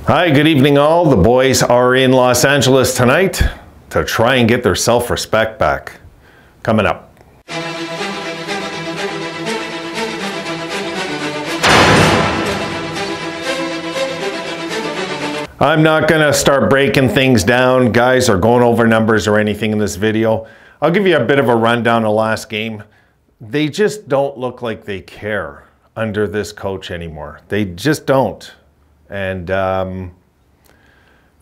Hi, good evening all. The boys are in Los Angeles tonight to try and get their self-respect back. Coming up. I'm not going to start breaking things down, guys, or going over numbers or anything in this video. I'll give you a bit of a rundown of last game. They just don't look like they care under this coach anymore. They just don't. And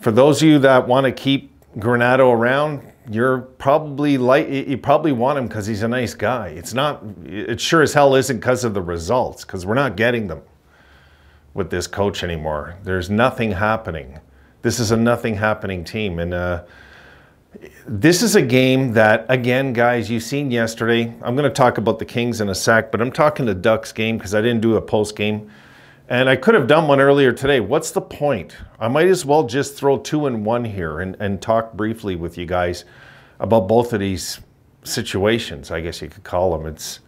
for those of you that want to keep Granato around, you probably want him because he's a nice guy. It sure as hell isn't because of the results, because we're not getting them with this coach anymore. There's nothing happening. This is a nothing happening team. And this is a game that, again, guys, you've seen yesterday. I'm going to talk about the Kings in a sec, but I'm talking the Ducks game because I didn't do a post game. And I could have done one earlier today. What's the point? I might as well just throw 2 in 1 here and talk briefly with you guys about both of these situations, I guess you could call them. It's,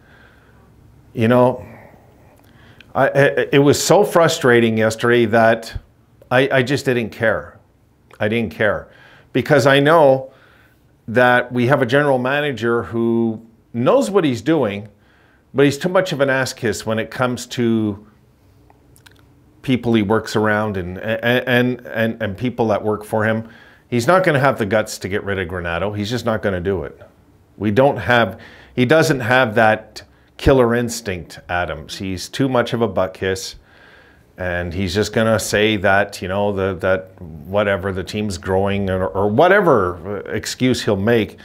you know, it was so frustrating yesterday that I just didn't care. I didn't care because I know that we have a general manager who knows what he's doing, but he's too much of an ass kiss when it comes to people he works around and people that work for him. He's not going to have the guts to get rid of Granato. He's just not going to do it. He doesn't have that killer instinct, Adams. He's too much of a butt kiss, and he's just going to say that, you know, that whatever, the team's growing or whatever excuse he'll make.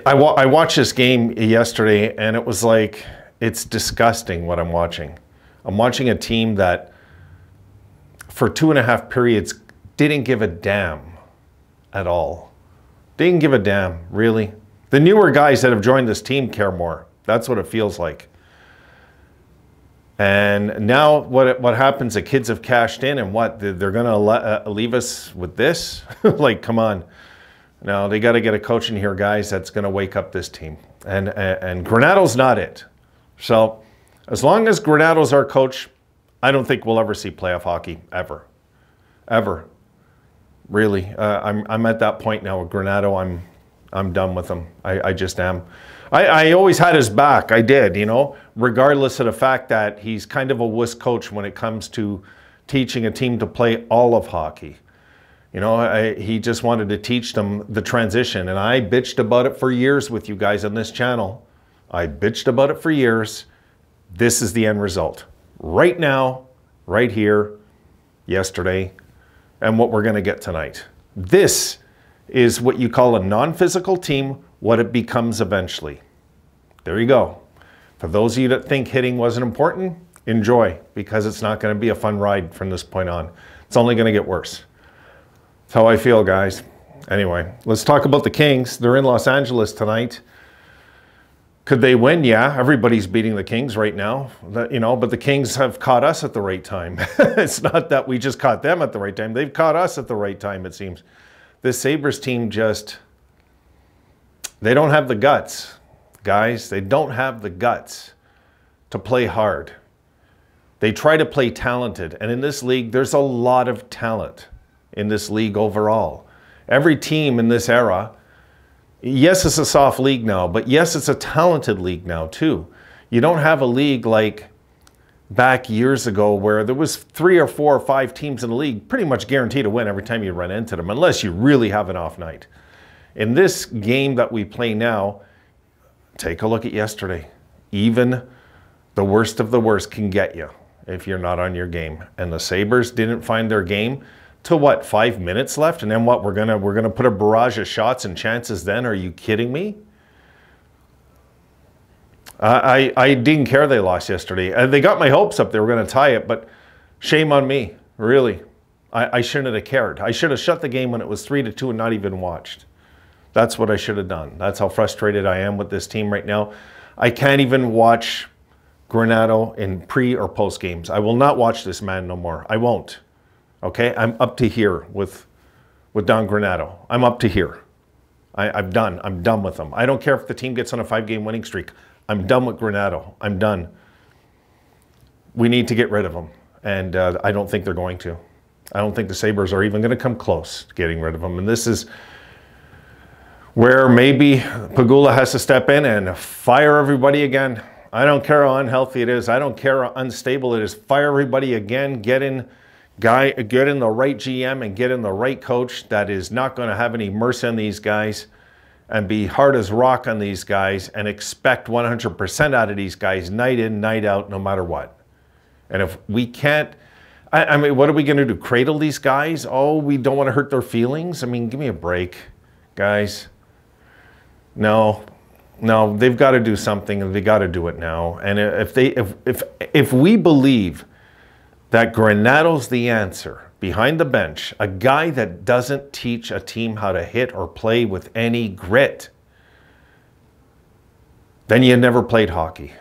I watched this game yesterday, and it was like, it's disgusting what I'm watching. I'm watching a team that for 2.5 periods didn't give a damn at all. Didn't give a damn, really. The newer guys that have joined this team care more. That's what it feels like. And now what happens, the kids have cashed in, and what? They're going to leave us with this? Like, come on. No, they got to get a coach in here, guys, that's going to wake up this team. And Granato's not it. So as long as Granato's our coach, I don't think we'll ever see playoff hockey, ever. Ever. Really. I'm at that point now with Granato. I'm done with him. I just am. I always had his back. I did, you know, regardless of the fact that he's kind of a wuss coach when it comes to teaching a team to play all of hockey. You know, he just wanted to teach them the transition. And I bitched about it for years with you guys on this channel. I bitched about it for years. This is the end result. Right now, right here, yesterday, and what we're going to get tonight. This is what you call a non-physical team, what it becomes eventually. There you go. For those of you that think hitting wasn't important, enjoy, because it's not going to be a fun ride from this point on. It's only going to get worse. That's how I feel, guys. Anyway, let's talk about the Kings. They're in Los Angeles tonight. Could they win? Yeah, everybody's beating the Kings right now, you know, but the Kings have caught us at the right time. It's not that we just caught them at the right time. They've caught us at the right time, it seems. This Sabres team just, they don't have the guts, guys. They don't have the guts to play hard. They try to play talented, and in this league, there's a lot of talent in this league overall. Every team in this era, yes, it's a soft league now, but yes, it's a talented league now too. You don't have a league like back years ago where there was 3 or 4 or 5 teams in the league pretty much guaranteed to win every time you run into them, unless you really have an off night. In this game that we play now, take a look at yesterday. Even the worst of the worst can get you if you're not on your game. And the Sabres didn't find their game till what, 5 minutes left? And then what, we're gonna put a barrage of shots and chances then? Are you kidding me? I didn't care they lost yesterday. They got my hopes up. They were going to tie it, but shame on me, really. I shouldn't have cared. I should have shut the game when it was 3-2 and not even watched. That's what I should have done. That's how frustrated I am with this team right now. I can't even watch Granato in pre or post games. I will not watch this man no more. I won't. Okay? I'm up to here with Don Granato. I'm up to here. I'm done. I'm done with him. I don't care if the team gets on a 5-game winning streak. I'm done with Granato. I'm done. We need to get rid of him. And I don't think they're going to. I don't think the Sabres are even going to come close to getting rid of him. And this is where maybe Pegula has to step in and fire everybody again. I don't care how unhealthy it is. I don't care how unstable it is. Fire everybody again. Get in the right GM and get in the right coach that is not going to have any mercy on these guys and be hard as rock on these guys and expect 100% out of these guys night in, night out, no matter what. And if we can't, I mean, what are we going to do? Cradle these guys? Oh, we don't want to hurt their feelings? I mean, give me a break, guys. No, they've got to do something, and they got to do it now. And if we believe that Granato's the answer behind the bench, a guy that doesn't teach a team how to hit or play with any grit, then you never played hockey.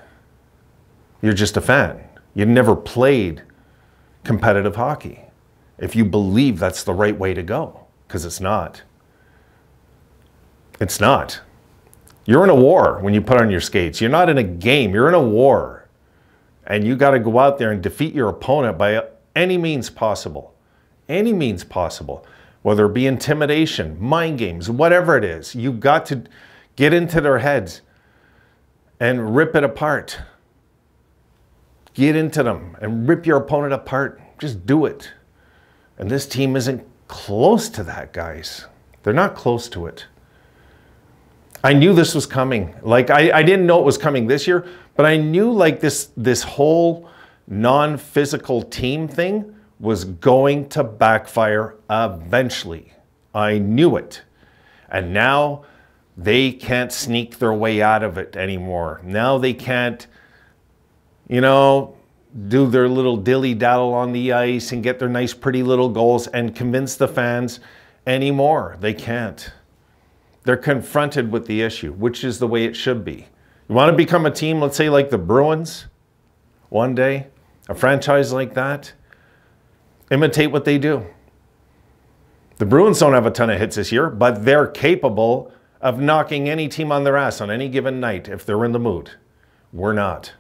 You're just a fan. You never played competitive hockey. If you believe that's the right way to go, because it's not. It's not. You're in a war when you put on your skates. You're not in a game. You're in a war. And you got to go out there and defeat your opponent by any means possible. Any means possible. Whether it be intimidation, mind games, whatever it is. You got to get into their heads and rip it apart. Get into them and rip your opponent apart. Just do it. And this team isn't close to that, guys. They're not close to it. I knew this was coming. Like, I didn't know it was coming this year, but I knew like this whole non-physical team thing was going to backfire eventually. I knew it. And now they can't sneak their way out of it anymore. Now they can't, you know, do their little dilly-daddle on the ice and get their nice, pretty little goals and convince the fans anymore. They can't. They're confronted with the issue, which is the way it should be. You want to become a team, let's say like the Bruins, one day, a franchise like that, imitate what they do. The Bruins don't have a ton of hits this year, but they're capable of knocking any team on their ass on any given night if they're in the mood. We're not.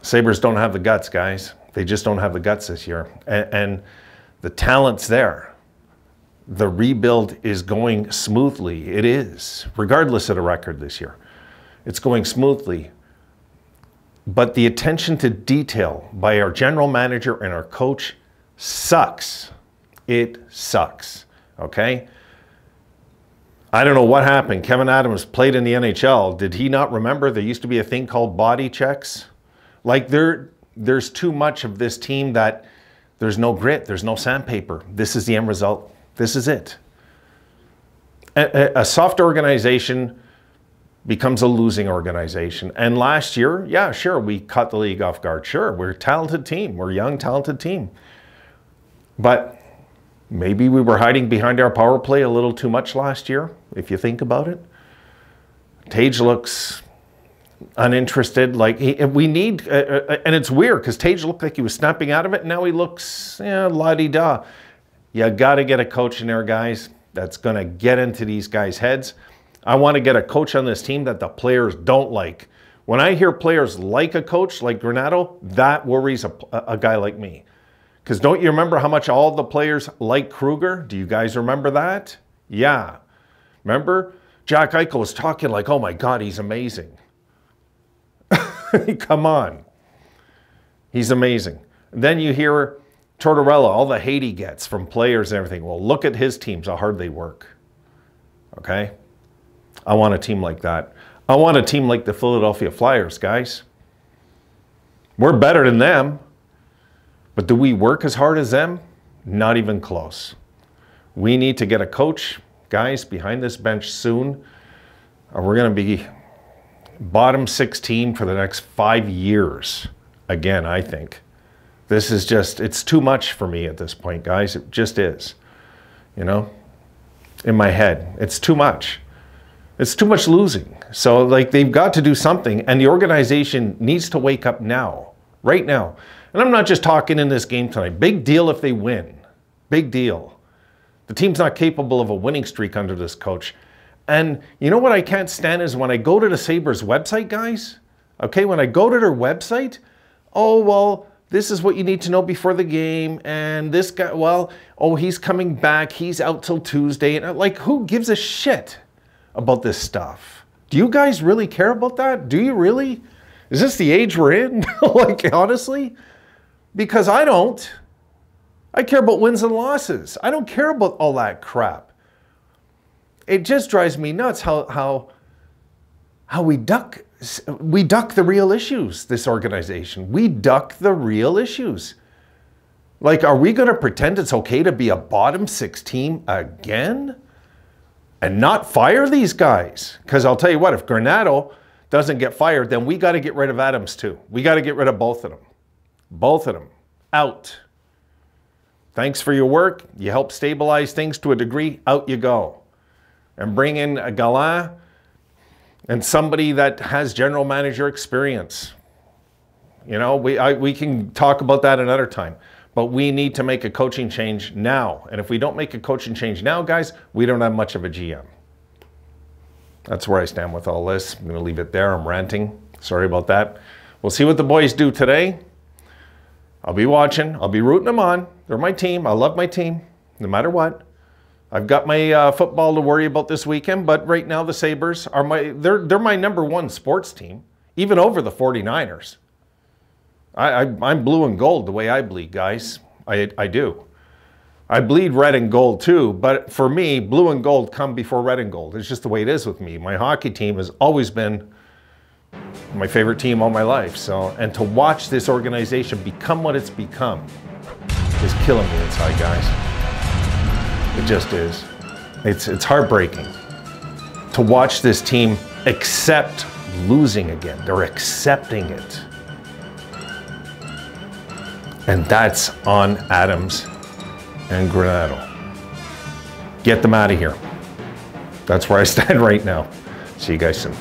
Sabres don't have the guts, guys. They just don't have the guts this year. And the talent's there. The rebuild is going smoothly. It is, regardless of the record this year. It's going smoothly. But the attention to detail by our general manager and our coach sucks. It sucks, okay? I don't know what happened. Kevin Adams played in the NHL. Did he not remember there used to be a thing called body checks? Like there's too much of this team that there's no grit, there's no sandpaper. This is the end result. This is it. A soft organization becomes a losing organization. And last year, yeah, sure, we caught the league off guard. Sure, we're a talented team. We're a young, talented team. But maybe we were hiding behind our power play a little too much last year, if you think about it. Tage looks uninterested. Like we need, and it's weird because Tage looked like he was snapping out of it. And now he looks, la-di-da. You got to get a coach in there, guys, that's going to get into these guys' heads. I want to get a coach on this team that the players don't like. When I hear players like a coach like Granato, that worries a guy like me. Because don't you remember how much all the players like Kruger? Do you guys remember that? Yeah. Remember? Jack Eichel was talking like, oh my God, he's amazing. Come on. He's amazing. And then you hear Tortorella, all the hate he gets from players and everything. Well, look at his teams, how hard they work. Okay? I want a team like that. I want a team like the Philadelphia Flyers, guys. We're better than them. But do we work as hard as them? Not even close. We need to get a coach, guys, behind this bench soon. Or we're going to be bottom 6 team for the next 5 years. Again, I think. This is just, it's too much for me at this point, guys. It just is. You know? In my head. It's too much. It's too much losing. So, like, they've got to do something. And the organization needs to wake up now. Right now. And I'm not just talking in this game tonight. Big deal if they win. Big deal. The team's not capable of a winning streak under this coach. And you know what I can't stand is when I go to the Sabres website, guys. Okay, when I go to their website, oh, well, this is what you need to know before the game. And this guy, well, oh, he's coming back. He's out till Tuesday. And like, who gives a shit about this stuff? Do you guys really care about that? Do you really? Is this the age we're in? Like, honestly? Because I don't. I care about wins and losses. I don't care about all that crap. It just drives me nuts how we duck the real issues, this organization. We duck the real issues. Like, are we going to pretend it's okay to be a bottom 6 team again and not fire these guys? Because I'll tell you what, if Granato doesn't get fired, then we got to get rid of Adams too. We got to get rid of both of them. Both of them. Out. Thanks for your work. You help stabilize things to a degree. Out you go. And bring in a Gallant and somebody that has general manager experience. You know, we can talk about that another time. But we need to make a coaching change now. And if we don't make a coaching change now, guys, we don't have much of a GM. That's where I stand with all this. I'm going to leave it there. I'm ranting. Sorry about that. We'll see what the boys do today. I'll be watching. I'll be rooting them on. They're my team. I love my team, no matter what. I've got my football to worry about this weekend, but right now the Sabres are they're my #1 sports team, even over the 49ers. I'm blue and gold the way I bleed, guys. I do. I bleed red and gold too, but for me, blue and gold come before red and gold. It's just the way it is with me. My hockey team has always been my favorite team all my life. So, and to watch this organization become what it's become is killing me inside, guys. It just is. It's heartbreaking to watch this team accept losing again. They're accepting it. And that's on Adams and Granato. Get them out of here. That's where I stand right now. See you guys soon.